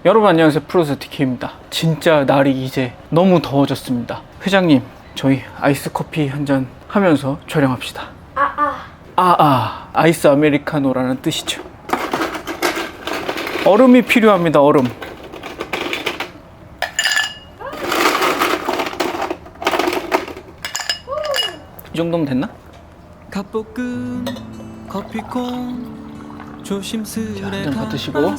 여러분 안녕하세요, 프로스티키입니다. 진짜 날이 이제 너무 더워졌습니다. 회장님, 저희 아이스 커피 한잔 하면서 촬영합시다. 아이스 아메리카노라는 뜻이죠. 얼음이 필요합니다. 얼음. 이 정도면 됐나? 갓볶음 커피콩 조심스레 자, 한잔 받으시고.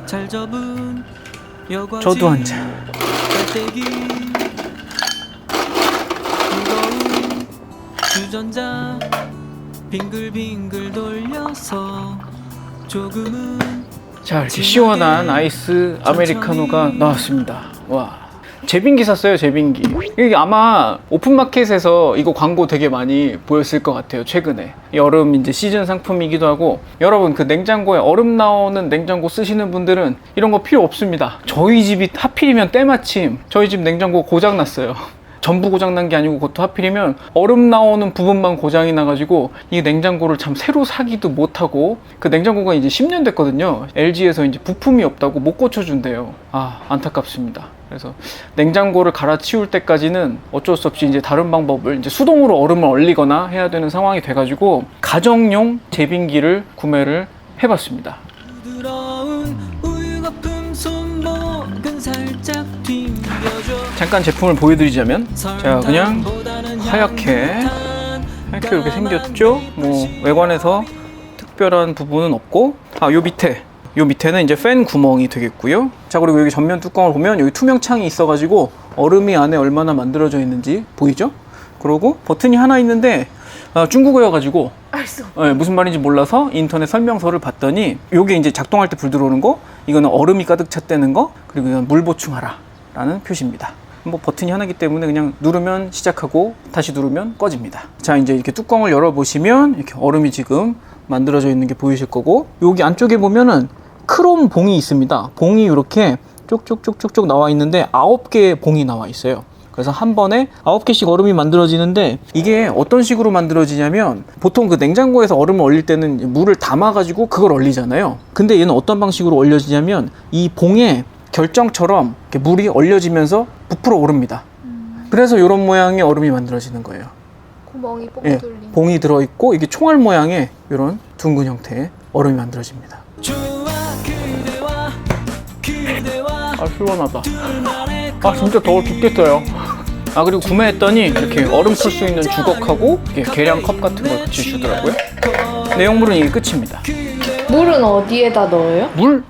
잘 접은 여과지 저도 한 잔. 깔때기 무거운 주전자 빙글빙글 돌려서 조금은 자, 이렇게 시원한 아이스 아메리카노가 나왔습니다. 와, 제빙기 샀어요. 제빙기. 이게 아마 오픈마켓에서 이거 광고 되게 많이 보였을 것 같아요. 최근에 여름 이제 시즌 상품이기도 하고, 여러분 그 냉장고에 얼음 나오는 냉장고 쓰시는 분들은 이런 거 필요 없습니다. 저희 집이 하필이면 때마침 저희 집 냉장고 고장 났어요. 전부 고장난 게 아니고, 그것도 하필이면 얼음 나오는 부분만 고장이 나가지고 이 냉장고를 참 새로 사기도 못하고, 그 냉장고가 이제 10년 됐거든요. LG에서 이제 부품이 없다고 못 고쳐준대요. 아, 안타깝습니다. 그래서 냉장고를 갈아치울 때까지는 어쩔 수 없이 이제 다른 방법을, 이제 수동으로 얼음을 얼리거나 해야 되는 상황이 돼가지고 가정용 제빙기를 구매를 해봤습니다. 부드러운 우유 거품 손목은 살짝 튕겨줘. 잠깐 제품을 보여드리자면, 자, 그냥 하얗게 이렇게 생겼죠. 뭐 외관에서 특별한 부분은 없고, 요 밑에는 이제 팬 구멍이 되겠고요. 자, 그리고 여기 전면 뚜껑을 보면 여기 투명 창이 있어가지고 얼음이 안에 얼마나 만들어져 있는지 보이죠? 그리고 버튼이 하나 있는데 중국어여가지고 무슨 말인지 몰라서 인터넷 설명서를 봤더니, 요게 이제 작동할 때 불 들어오는 거, 이거는 얼음이 가득 찼다는 거, 그리고 이건 물 보충하라 라는 표시입니다. 뭐 버튼이 하나이기 때문에 그냥 누르면 시작하고 다시 누르면 꺼집니다. 자, 이제 이렇게 뚜껑을 열어보시면 이렇게 얼음이 지금 만들어져 있는 게 보이실 거고, 여기 안쪽에 보면은 크롬 봉이 있습니다. 봉이 이렇게 쭉쭉쭉쭉쭉 나와 있는데 9개의 봉이 나와 있어요. 그래서 한 번에 9개씩 얼음이 만들어지는데, 이게 어떤 식으로 만들어지냐면, 보통 그 냉장고에서 얼음을 얼릴 때는 물을 담아가지고 그걸 얼리잖아요. 근데 얘는 어떤 방식으로 얼려지냐면, 이 봉에 결정처럼 이렇게 물이 얼려지면서 부풀어 오릅니다. 그래서 이런 모양의 얼음이 만들어지는 거예요. 구멍이 뽕 예, 뚫린. 봉이 들어있고 이게 총알 모양의 이런 둥근 형태의 얼음이 만들어집니다. 좋아 그대와 아, 시원하다. 아, 진짜 더워 죽겠어요. 아, 그리고 구매했더니 이렇게 얼음 풀 수 있는 주걱하고 이렇게 계량 컵 같은 걸 같이 주더라고요. 내용물은 이게 끝입니다. 물은 어디에다 넣어요? 물?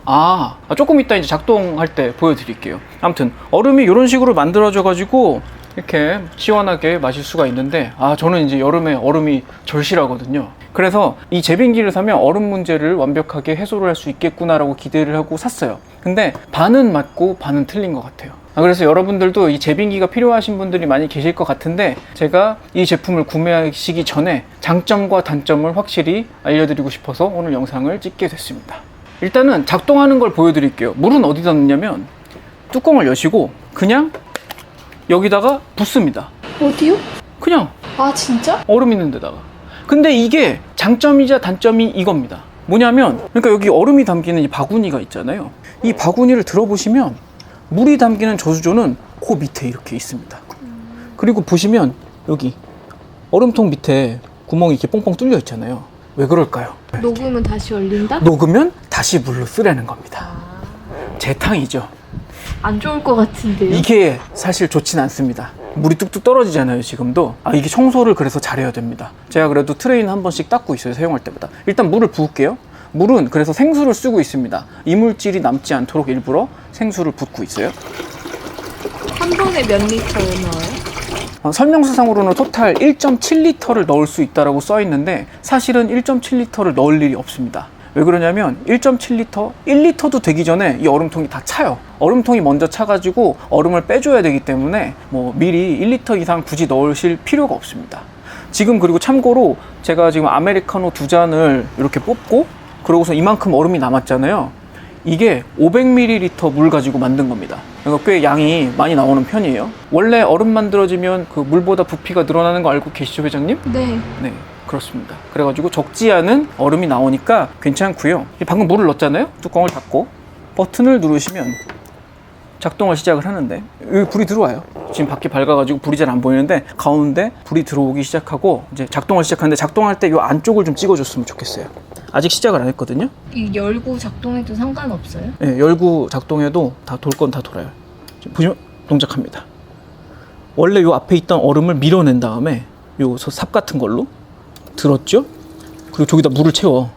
조금 이따 이제 작동할 때 보여드릴게요. 아무튼 얼음이 이런 식으로 만들어져 가지고 이렇게 시원하게 마실 수가 있는데, 저는 이제 여름에 얼음이 절실하거든요. 그래서 이 제빙기를 사면 얼음 문제를 완벽하게 해소를 할 수 있겠구나라고 기대를 하고 샀어요. 근데 반은 맞고 반은 틀린 것 같아요. 그래서 여러분들도 이 제빙기가 필요하신 분들이 많이 계실 것 같은데, 제가 이 제품을 구매하시기 전에 장점과 단점을 확실히 알려드리고 싶어서 오늘 영상을 찍게 됐습니다. 일단은 작동하는 걸 보여드릴게요. 물은 어디다 넣냐면, 뚜껑을 여시고 그냥 여기다가 붓습니다. 어디요? 그냥 아, 진짜? 얼음 있는 데다가. 근데 이게 장점이자 단점이 이겁니다. 뭐냐면, 그러니까 여기 얼음이 담기는 이 바구니가 있잖아요. 이 바구니를 들어보시면 물이 담기는 저수조는 그 밑에 이렇게 있습니다. 그리고 보시면 여기 얼음통 밑에 구멍이 이렇게 뽕뽕 뚫려 있잖아요. 왜 그럴까요? 녹으면 다시 얼린다? 녹으면 다시 물로 쓰라는 겁니다. 재탕이죠. 안 좋을 것 같은데요? 이게 사실 좋진 않습니다. 물이 뚝뚝 떨어지잖아요, 지금도. 이게 청소를 그래서 잘해야 됩니다. 제가 그래도 트레이는 한 번씩 닦고 있어요, 사용할 때마다. 일단 물을 부을게요. 물은 그래서 생수를 쓰고 있습니다. 이물질이 남지 않도록 일부러 생수를 붓고 있어요. 한 번에 몇 리터를 넣어요? 설명서상으로는 토탈 1.7리터를 넣을 수 있다고 써 있는데, 사실은 1.7리터를 넣을 일이 없습니다. 왜 그러냐면 1.7리터, 1리터도 되기 전에 이 얼음통이 다 차요. 얼음통이 먼저 차가지고 얼음을 빼줘야 되기 때문에 미리 1리터 이상 굳이 넣으실 필요가 없습니다. 지금 그리고 참고로 제가 지금 아메리카노 2잔을 이렇게 뽑고, 그러고서 이만큼 얼음이 남았잖아요. 이게 500ml 물 가지고 만든 겁니다. 그러니까 꽤 양이 많이 나오는 편이에요. 원래 얼음 만들어지면 그 물보다 부피가 늘어나는 거 알고 계시죠, 회장님? 네. 네, 그렇습니다. 그래가지고 적지 않은 얼음이 나오니까 괜찮고요. 방금 물을 넣었잖아요. 뚜껑을 닫고 버튼을 누르시면 작동을 시작을 하는데 여기 불이 들어와요. 지금 밖이 밝아가지고 불이 잘 안 보이는데 가운데 불이 들어오기 시작하고 이제 작동을 시작하는데 작동할 때 이 안쪽을 좀 찍어줬으면 좋겠어요. 아직 시작을 안 했거든요. 이 열고 작동해도 상관없어요? 네, 열고 작동해도 다 돌 건 다 돌아요. 지금 보시면 동작합니다. 원래 요 앞에 있던 얼음을 밀어낸 다음에 요 삽 같은 걸로 들었죠? 그리고 저기다 물을 채워.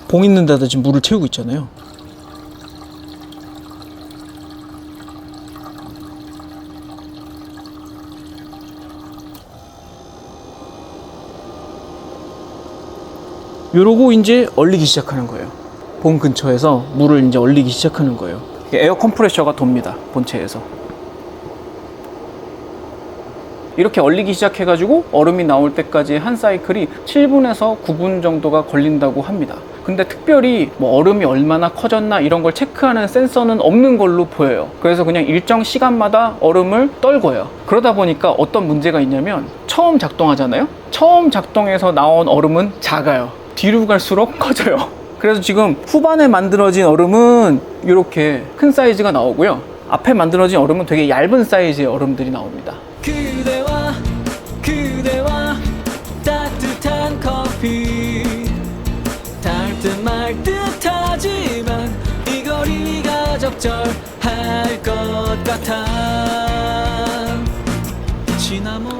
봉 있는 데다 지금 물을 채우고 있잖아요. 요러고 이제 얼리기 시작하는 거예요. 봉 근처에서 물을 이제 얼리기 시작하는 거예요. 에어 컴프레셔가 돕니다. 본체에서. 이렇게 얼리기 시작해가지고 얼음이 나올 때까지 한 사이클이 7분에서 9분 정도가 걸린다고 합니다. 근데 특별히 뭐 얼음이 얼마나 커졌나 이런 걸 체크하는 센서는 없는 걸로 보여요. 그래서 그냥 일정 시간마다 얼음을 떨궈요. 그러다 보니까 어떤 문제가 있냐면 처음 작동하잖아요. 처음 작동해서 나온 얼음은 작아요. 뒤로 갈수록 커져요. 그래서 지금 후반에 만들어진 얼음은 이렇게 큰 사이즈가 나오고요. 앞에 만들어진 얼음은 되게 얇은 사이즈의 얼음들이 나옵니다. 그대와 따뜻한 커피 달 듯 말 듯하지만 이 거리가 적절할 것 같아 시나몬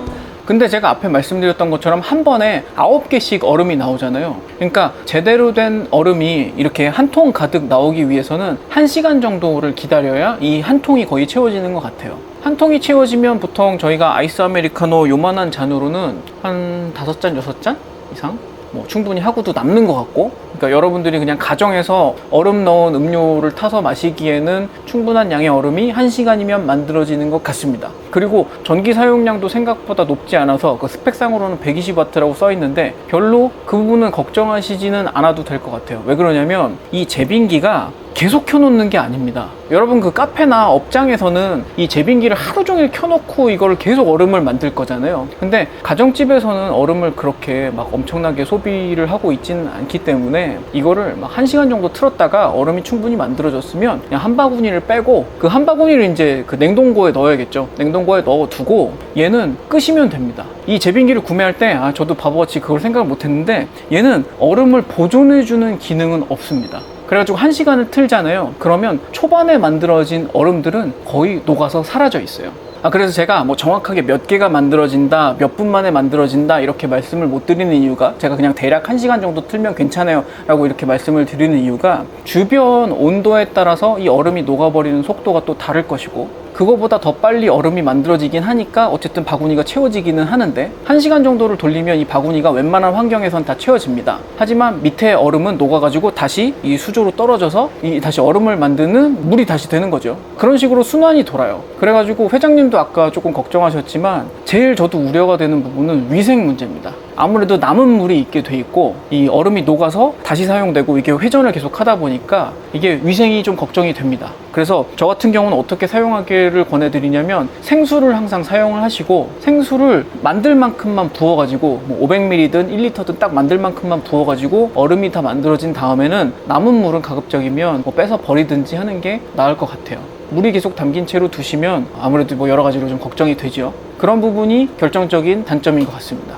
근데 제가 앞에 말씀드렸던 것처럼 한 번에 9개씩 얼음이 나오잖아요. 그러니까 제대로 된 얼음이 이렇게 한 통 가득 나오기 위해서는 1시간 정도를 기다려야 이 한 통이 거의 채워지는 것 같아요. 한 통이 채워지면 보통 저희가 아이스 아메리카노 요만한 잔으로는 한 5잔, 6잔 이상 뭐 충분히 하고도 남는 것 같고, 그러니까 여러분들이 그냥 가정에서 얼음 넣은 음료를 타서 마시기에는 충분한 양의 얼음이 1시간이면 만들어지는 것 같습니다. 그리고 전기 사용량도 생각보다 높지 않아서 그 스펙상으로는 120W라고 써 있는데 별로 그 부분은 걱정하시지는 않아도 될 것 같아요. 왜 그러냐면 이 제빙기가 계속 켜놓는 게 아닙니다. 여러분 그 카페나 업장에서는 이 제빙기를 하루 종일 켜놓고 이걸 계속 얼음을 만들 거잖아요. 근데 가정집에서는 얼음을 그렇게 막 엄청나게 소비를 하고 있지는 않기 때문에 이거를 막 1시간 정도 틀었다가 얼음이 충분히 만들어졌으면 그냥 한 바구니를 빼고 그 한 바구니를 이제 그 냉동고에 넣어야겠죠. 냉동고에 넣어두고 얘는 끄시면 됩니다. 이 제빙기를 구매할 때 저도 바보같이 그걸 생각을 못했는데 얘는 얼음을 보존해주는 기능은 없습니다. 그래가지고 1시간을 틀잖아요. 그러면 초반에 만들어진 얼음들은 거의 녹아서 사라져 있어요. 그래서 제가 뭐 정확하게 몇 개가 만들어진다, 몇 분 만에 만들어진다 이렇게 말씀을 못 드리는 이유가, 제가 그냥 대략 1시간 정도 틀면 괜찮아요 라고 이렇게 말씀을 드리는 이유가, 주변 온도에 따라서 이 얼음이 녹아버리는 속도가 또 다를 것이고, 그거보다 더 빨리 얼음이 만들어지긴 하니까 어쨌든 바구니가 채워지기는 하는데 1시간 정도를 돌리면 이 바구니가 웬만한 환경에선 다 채워집니다. 하지만 밑에 얼음은 녹아가지고 다시 이 수조로 떨어져서 다시 얼음을 만드는 물이 다시 되는 거죠. 그런 식으로 순환이 돌아요. 그래가지고 회장님도 아까 조금 걱정하셨지만 제일 저도 우려가 되는 부분은 위생 문제입니다. 아무래도 남은 물이 있게 돼 있고 이 얼음이 녹아서 다시 사용되고 이게 회전을 계속 하다 보니까 이게 위생이 좀 걱정이 됩니다. 그래서 저 같은 경우는 어떻게 사용하기를 권해드리냐면, 생수를 항상 사용을 하시고 생수를 만들 만큼만 부어가지고 뭐 500ml든 1리터든 딱 만들 만큼만 부어가지고 얼음이 다 만들어진 다음에는 남은 물은 가급적이면 뭐 빼서 버리든지 하는 게 나을 것 같아요. 물이 계속 담긴 채로 두시면 아무래도 뭐 여러 가지로 좀 걱정이 되죠. 그런 부분이 결정적인 단점인 것 같습니다.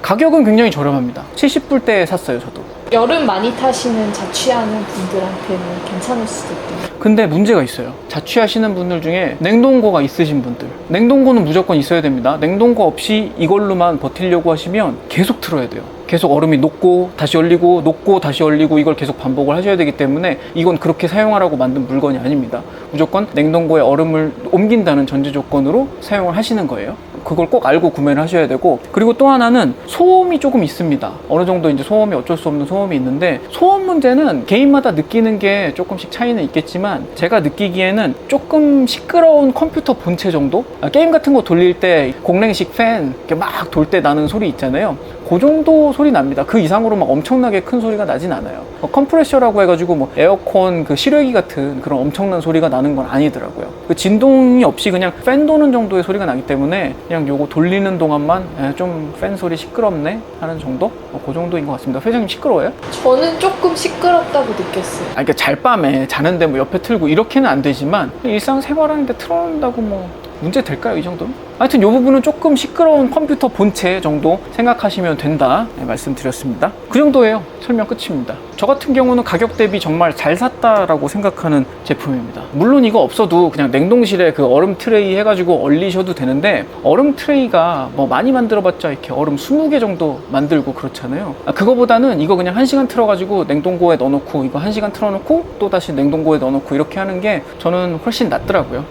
가격은 굉장히 저렴합니다. 70불대에 샀어요, 저도. 여름 많이 타시는 자취하는 분들한테는 괜찮을 수도 있대요. 근데 문제가 있어요. 자취하시는 분들 중에 냉동고가 있으신 분들, 냉동고는 무조건 있어야 됩니다. 냉동고 없이 이걸로만 버티려고 하시면 계속 틀어야 돼요. 계속 얼음이 녹고 다시 얼리고 녹고 다시 얼리고 이걸 계속 반복을 하셔야 되기 때문에 이건 그렇게 사용하라고 만든 물건이 아닙니다. 무조건 냉동고에 얼음을 옮긴다는 전제 조건으로 사용을 하시는 거예요. 그걸 꼭 알고 구매를 하셔야 되고, 그리고 또 하나는 소음이 조금 있습니다. 어느 정도 이제 소음이 어쩔 수 없는 소음이 있는데, 소음 문제는 개인마다 느끼는 게 조금씩 차이는 있겠지만 제가 느끼기에는 조금 시끄러운 컴퓨터 본체 정도? 게임 같은 거 돌릴 때 공랭식 팬 이렇게 막 돌 때 나는 소리 있잖아요. 그 정도 소리 납니다. 그 이상으로 막 엄청나게 큰 소리가 나진 않아요. 컴프레셔라고 해가지고 뭐 에어컨 그 실외기 같은 그런 엄청난 소리가 나는 건 아니더라고요. 그 진동이 없이 그냥 팬 도는 정도의 소리가 나기 때문에 그냥 그냥 요거 돌리는 동안만 좀 팬 소리 시끄럽네 하는 정도? 그 정도인 것 같습니다. 회장님 시끄러워요? 저는 조금 시끄럽다고 느꼈어요. 그러니까 잘밤에 자는데 뭐 옆에 틀고 이렇게는 안 되지만 일상생활하는데 틀어놓는다고 뭐 문제 될까요? 이 정도는? 하여튼 이 부분은 조금 시끄러운 컴퓨터 본체 정도 생각하시면 된다 말씀드렸습니다. 그 정도예요. 설명 끝입니다. 저 같은 경우는 가격 대비 정말 잘 샀다라고 생각하는 제품입니다. 물론 이거 없어도 그냥 냉동실에 그 얼음 트레이 해가지고 얼리셔도 되는데 얼음 트레이가 뭐 많이 만들어봤자 이렇게 얼음 20개 정도 만들고 그렇잖아요. 그거보다는 이거 그냥 1시간 틀어가지고 냉동고에 넣어놓고 이거 1시간 틀어놓고 또 다시 냉동고에 넣어놓고 이렇게 하는 게 저는 훨씬 낫더라고요.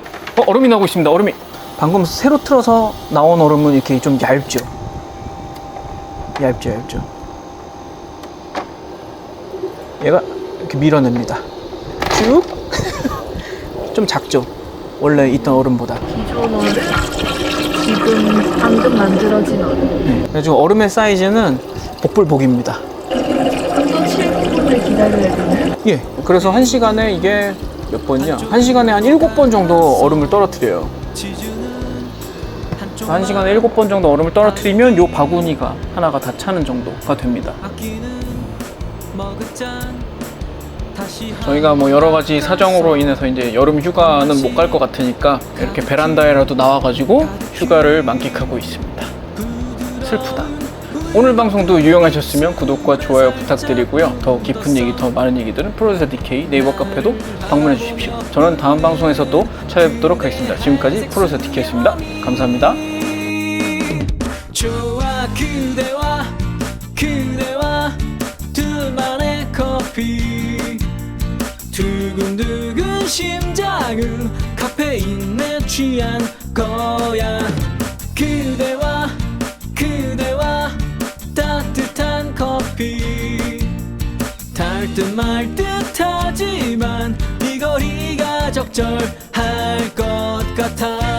얼음이 나오고 있습니다. 얼음이 방금 새로 틀어서 나온 얼음은 이렇게 좀 얇죠. 얘가 이렇게 밀어냅니다. 쭉. 좀 작죠. 원래 있던 얼음보다. 기존 얼음, 지금 방금 만들어진 얼음. 네. 그래서 얼음의 사이즈는 복불복입니다. 또 7분을 기다려야 되나요? 예. 그래서 1시간에 이게 몇 번이냐? 1시간에 한 7번 정도 얼음을 떨어뜨려요. 1시간에 7번 정도 얼음을 떨어뜨리면 요 바구니가 하나가 다 차는 정도가 됩니다. 저희가 뭐 여러 가지 사정으로 인해서 이제 여름 휴가는 못 갈 것 같으니까 이렇게 베란다에라도 나와가지고 휴가를 만끽하고 있습니다. 슬프다. 오늘 방송도 유용하셨으면 구독과 좋아요 부탁드리고요. 더 깊은 얘기, 더 많은 얘기들은 프로듀서 DK 네이버 카페도 방문해 주십시오. 저는 다음 방송에서 또 찾아뵙도록 하겠습니다. 지금까지 프로듀서 DK였습니다. 감사합니다. 좋아 그대와 둘만의 커피 두근두근 심장은 카페인에 취한 거야 그대와 따뜻한 커피 달 듯 말 듯하지만 이 거리가 적절할 것 같아